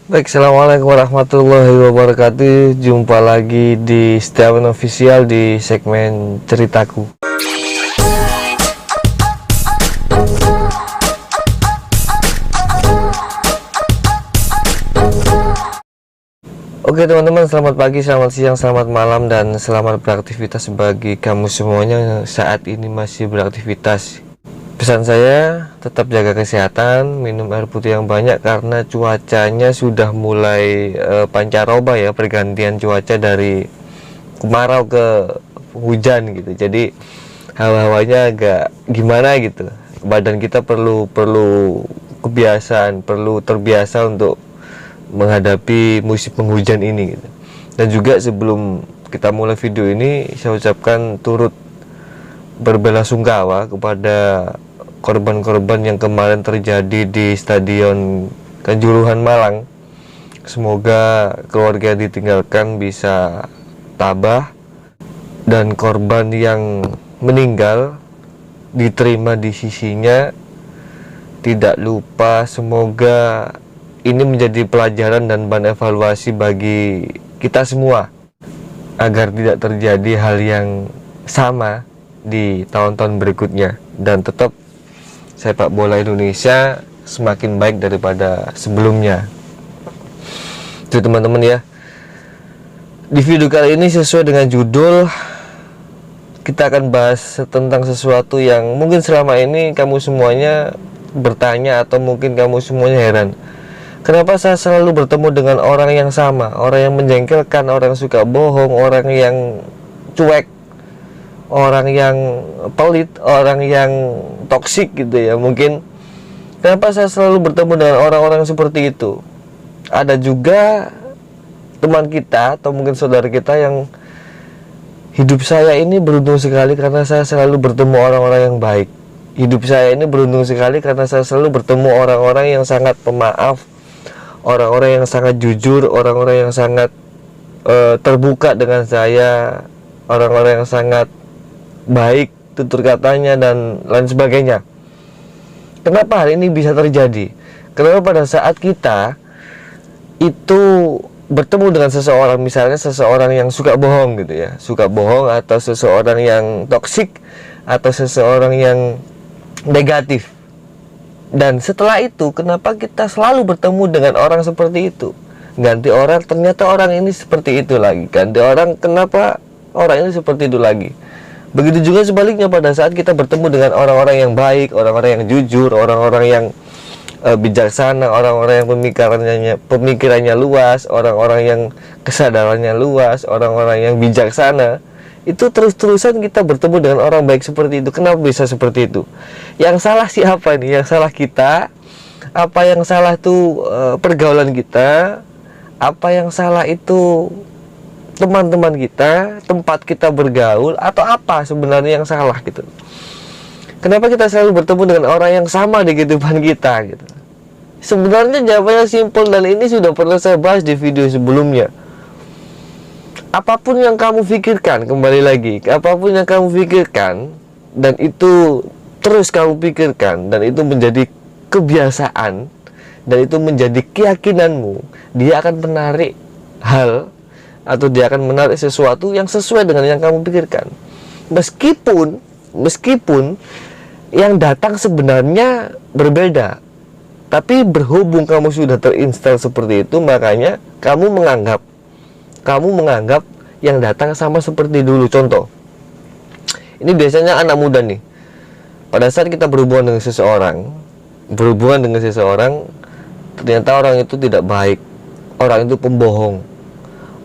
Baik, assalamualaikum warahmatullahi wabarakatuh. Jumpa lagi di Setiawan Official di segmen ceritaku. Oke teman-teman, selamat pagi, selamat siang, selamat malam, dan selamat beraktivitas bagi kamu semuanya yang saat ini masih beraktivitas. Pesan saya, tetap jaga kesehatan, minum air putih yang banyak karena cuacanya sudah mulai pancaroba ya, pergantian cuaca dari kemarau ke hujan gitu. Jadi hawa-hawanya agak gimana gitu. Badan kita perlu kebiasaan, perlu terbiasa untuk menghadapi musim penghujan ini gitu. Dan juga sebelum kita mulai video ini, saya ucapkan turut berbelasungkawa kepada korban-korban yang kemarin terjadi di Stadion Kanjuruhan Malang. Semoga keluarga ditinggalkan bisa tabah dan korban yang meninggal diterima di sisinya. Tidak lupa, semoga ini menjadi pelajaran dan bahan evaluasi bagi kita semua agar tidak terjadi hal yang sama di tahun-tahun berikutnya, dan tetap sepak bola Indonesia semakin baik daripada sebelumnya. Itu teman-teman ya. Di video kali ini sesuai dengan judul, kita akan bahas tentang sesuatu yang mungkin selama ini kamu semuanya bertanya, atau mungkin kamu semuanya heran. Kenapa saya selalu bertemu dengan orang yang sama, orang yang menjengkelkan, orang yang suka bohong, orang yang cuek, orang yang pelit, orang yang toksik gitu ya. Mungkin kenapa saya selalu bertemu dengan orang-orang seperti itu. Ada juga teman kita atau mungkin saudara kita yang hidup saya ini beruntung sekali karena saya selalu bertemu orang-orang yang baik. Hidup saya ini beruntung sekali karena saya selalu bertemu orang-orang yang sangat pemaaf, orang-orang yang sangat jujur, orang-orang yang sangat terbuka dengan saya, orang-orang yang sangat baik tutur katanya dan lain sebagainya. Kenapa hal ini bisa terjadi? Kenapa pada saat kita itu bertemu dengan seseorang, misalnya seseorang yang suka bohong gitu ya, suka bohong, atau seseorang yang toksik, atau seseorang yang negatif, dan setelah itu kenapa kita selalu bertemu dengan orang seperti itu? Ganti orang, ternyata orang ini seperti itu lagi. Ganti orang, kenapa orang ini seperti itu lagi? Begitu juga sebaliknya pada saat kita bertemu dengan orang-orang yang baik, orang-orang yang jujur, orang-orang yang bijaksana, orang-orang yang pemikirannya luas, orang-orang yang kesadarannya luas, orang-orang yang bijaksana. Itu terus-terusan kita bertemu dengan orang baik seperti itu. Kenapa bisa seperti itu? Yang salah siapa nih? Yang salah kita? Apa yang salah itu pergaulan kita? Apa yang salah itu teman-teman kita, tempat kita bergaul, atau apa sebenarnya yang salah gitu? Kenapa kita selalu bertemu dengan orang yang sama di kehidupan kita gitu? Sebenarnya jawabannya simpel, dan ini sudah pernah saya bahas di video sebelumnya. Apapun yang kamu pikirkan, kembali lagi, apapun yang kamu pikirkan dan itu terus kamu pikirkan, dan itu menjadi kebiasaan, dan itu menjadi keyakinanmu, dia akan menarik hal, atau dia akan menarik sesuatu yang sesuai dengan yang kamu pikirkan. Meskipun yang datang sebenarnya berbeda, tapi berhubung kamu sudah terinstal seperti itu, makanya kamu menganggap yang datang sama seperti dulu. Contoh, ini biasanya anak muda nih, pada saat kita berhubungan dengan seseorang, ternyata orang itu tidak baik, orang itu pembohong,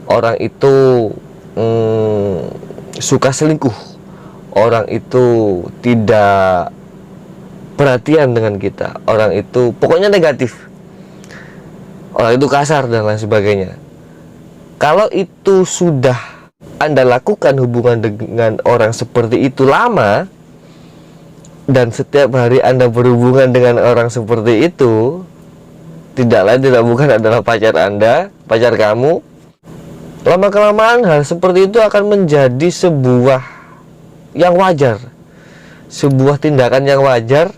orang itu suka selingkuh, orang itu tidak perhatian dengan kita, orang itu pokoknya negatif, orang itu kasar dan lain sebagainya. Kalau itu sudah Anda lakukan hubungan dengan orang seperti itu lama, dan setiap hari Anda berhubungan dengan orang seperti itu, tidak lain tidak bukan adalah pacar Anda, pacar kamu, lama-kelamaan hal seperti itu akan menjadi sebuah yang wajar, sebuah tindakan yang wajar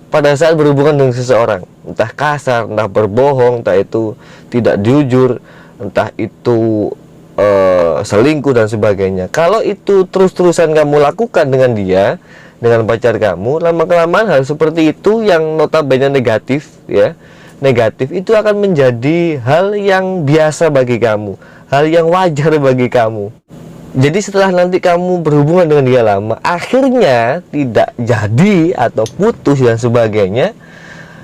pada saat berhubungan dengan seseorang. entah kasar, entah berbohong, entah itu tidak jujur, entah itu selingkuh dan sebagainya. Kalau itu terus-terusan kamu lakukan dengan dia, dengan pacar kamu, lama-kelamaan hal seperti itu yang notabene negatif ya, negatif itu akan menjadi hal yang biasa bagi kamu, hal yang wajar bagi kamu. Jadi setelah nanti kamu berhubungan dengan dia lama, akhirnya tidak jadi atau putus dan sebagainya,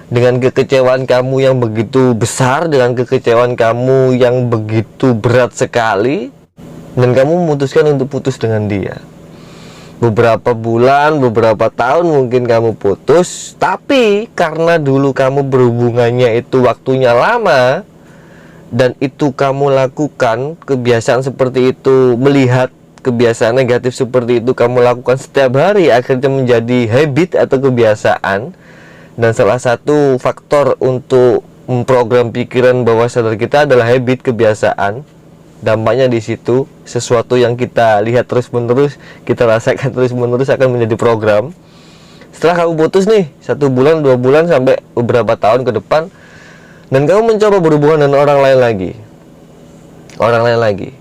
dengan kekecewaan kamu yang begitu besar, dengan kekecewaan kamu yang begitu berat sekali, dan kamu memutuskan untuk putus dengan dia. Beberapa bulan, beberapa tahun mungkin kamu putus, tapi karena dulu kamu berhubungannya itu waktunya lama, dan itu kamu lakukan, kebiasaan seperti itu, melihat kebiasaan negatif seperti itu kamu lakukan setiap hari, akhirnya menjadi habit atau kebiasaan. Dan salah satu faktor untuk memprogram pikiran bawah sadar kita adalah habit, kebiasaan. Dampaknya di situ, sesuatu yang kita lihat terus-menerus, kita rasakan terus-menerus akan menjadi program. Setelah kamu putus nih, 1 bulan, 2 bulan, sampai beberapa tahun ke depan, dan kamu mencoba berhubungan dengan orang lain lagi,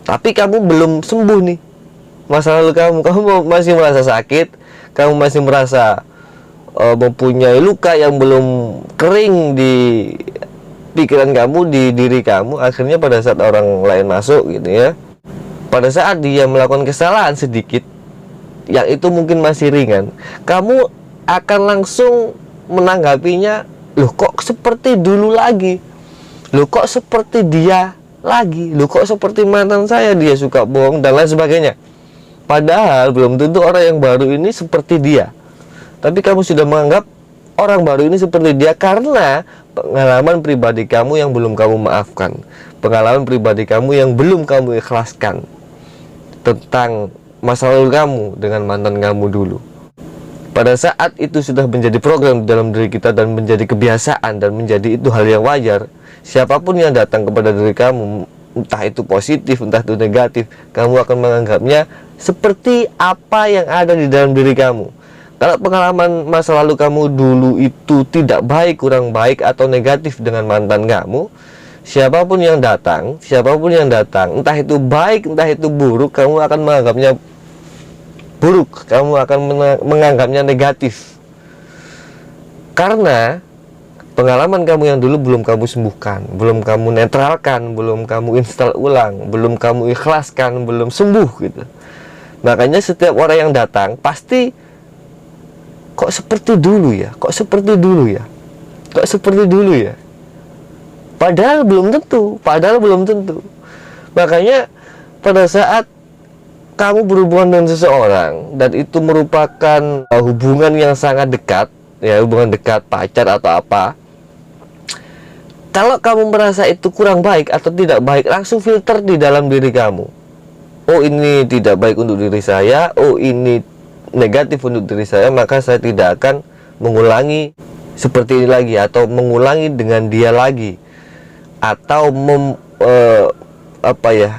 tapi kamu belum sembuh nih masa lalu kamu masih merasa sakit, kamu masih merasa mempunyai luka yang belum kering di pikiran kamu, di diri kamu. Akhirnya pada saat orang lain masuk gitu ya, pada saat dia melakukan kesalahan sedikit yang itu mungkin masih ringan, kamu akan langsung menanggapinya, loh kok seperti dulu lagi, loh kok seperti dia lagi, loh kok seperti mantan saya, dia suka bohong dan lain sebagainya. Padahal belum tentu orang yang baru ini seperti dia, tapi kamu sudah menganggap orang baru ini seperti dia karena pengalaman pribadi kamu yang belum kamu maafkan, pengalaman pribadi kamu yang belum kamu ikhlaskan tentang masa lalu kamu dengan mantan kamu dulu. Pada saat itu sudah menjadi program dalam diri kita dan menjadi kebiasaan dan menjadi itu hal yang wajar, siapapun yang datang kepada diri kamu, entah itu positif, entah itu negatif, kamu akan menganggapnya seperti apa yang ada di dalam diri kamu. Kalau pengalaman masa lalu kamu dulu itu tidak baik, kurang baik, atau negatif dengan mantan kamu, siapapun yang datang, entah itu baik, entah itu buruk, kamu akan menganggapnya buruk, kamu akan menganggapnya negatif. Karena pengalaman kamu yang dulu belum kamu sembuhkan, belum kamu netralkan, belum kamu install ulang, belum kamu ikhlaskan, belum sembuh gitu. Makanya setiap orang yang datang pasti kok seperti dulu ya, kok seperti dulu ya, kok seperti dulu ya. Padahal belum tentu. Makanya pada saat kamu berhubungan dengan seseorang dan itu merupakan hubungan yang sangat dekat, ya hubungan dekat, pacar atau apa, kalau kamu merasa itu kurang baik atau tidak baik, langsung filter di dalam diri kamu. Oh ini tidak baik untuk diri saya, oh ini negatif untuk diri saya, maka saya tidak akan mengulangi seperti ini lagi, atau mengulangi dengan dia lagi, atau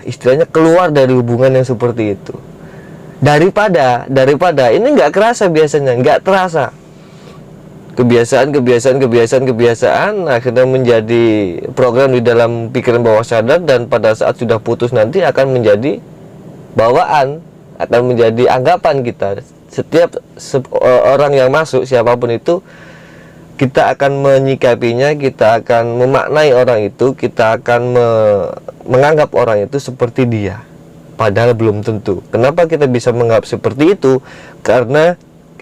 istilahnya keluar dari hubungan yang seperti itu. Daripada ini nggak kerasa, biasanya nggak terasa, kebiasaan akhirnya menjadi program di dalam pikiran bawah sadar, dan pada saat sudah putus nanti akan menjadi bawaan, akan menjadi anggapan kita. Setiap orang yang masuk, siapapun itu, kita akan menyikapinya, kita akan memaknai orang itu, kita akan menganggap orang itu seperti dia, padahal belum tentu. Kenapa kita bisa menganggap seperti itu? Karena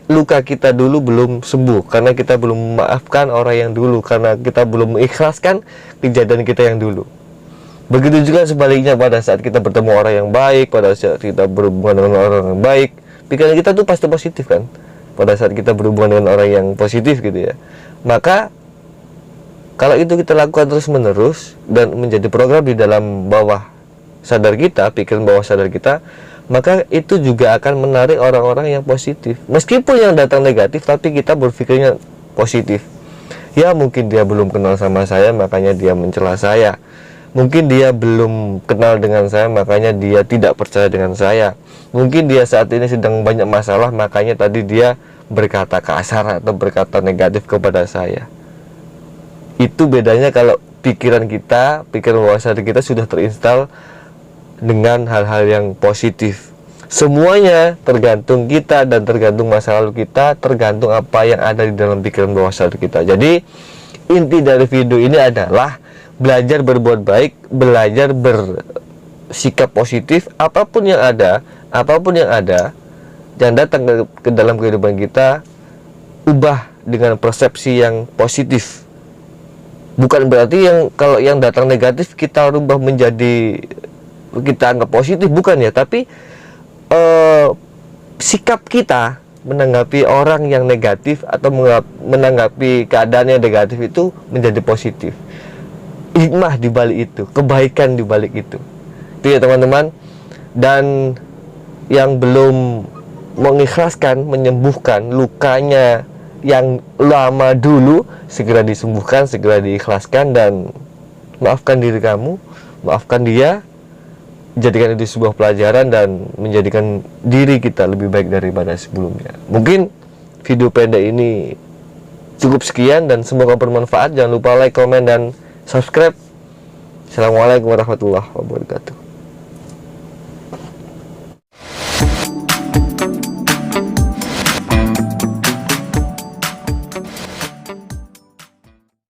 luka kita dulu belum sembuh, karena kita belum memaafkan orang yang dulu, karena kita belum mengikhlaskan kejadian kita yang dulu. Begitu juga sebaliknya, pada saat kita bertemu orang yang baik, pada saat kita berhubungan dengan orang yang baik, pikiran kita tuh pasti positif kan. Pada saat kita berhubungan dengan orang yang positif gitu ya, maka kalau itu kita lakukan terus menerus dan menjadi program di dalam bawah sadar kita, pikiran bawah sadar kita, maka itu juga akan menarik orang-orang yang positif. Meskipun yang datang negatif, tapi kita berpikirnya positif. Ya mungkin dia belum kenal sama saya, makanya dia mencela saya. Mungkin dia belum kenal dengan saya, makanya dia tidak percaya dengan saya. Mungkin dia saat ini sedang banyak masalah, makanya tadi dia berkata kasar atau berkata negatif kepada saya. Itu bedanya kalau pikiran bawah sadar kita sudah terinstal dengan hal-hal yang positif. Semuanya tergantung kita dan tergantung masa lalu kita, tergantung apa yang ada di dalam pikiran bawah sadar kita. Jadi inti dari video ini adalah belajar berbuat baik, belajar bersikap positif. Apapun yang ada yang datang ke dalam kehidupan kita, ubah dengan persepsi yang positif. Bukan berarti kalau yang datang negatif kita rubah menjadi kita anggap positif, bukan ya, tapi sikap kita menanggapi orang yang negatif atau menanggapi keadaan yang negatif itu menjadi positif. Hikmah di balik itu, kebaikan di balik itu. Itu ya teman-teman. Dan yang belum mengikhlaskan, menyembuhkan lukanya yang lama dulu, segera disembuhkan, segera diikhlaskan, dan maafkan diri kamu, maafkan dia, jadikan itu sebuah pelajaran dan menjadikan diri kita lebih baik daripada sebelumnya. Mungkin video pendek ini cukup sekian dan semoga bermanfaat. Jangan lupa like, komen, dan subscribe. Assalamualaikum warahmatullahi wabarakatuh.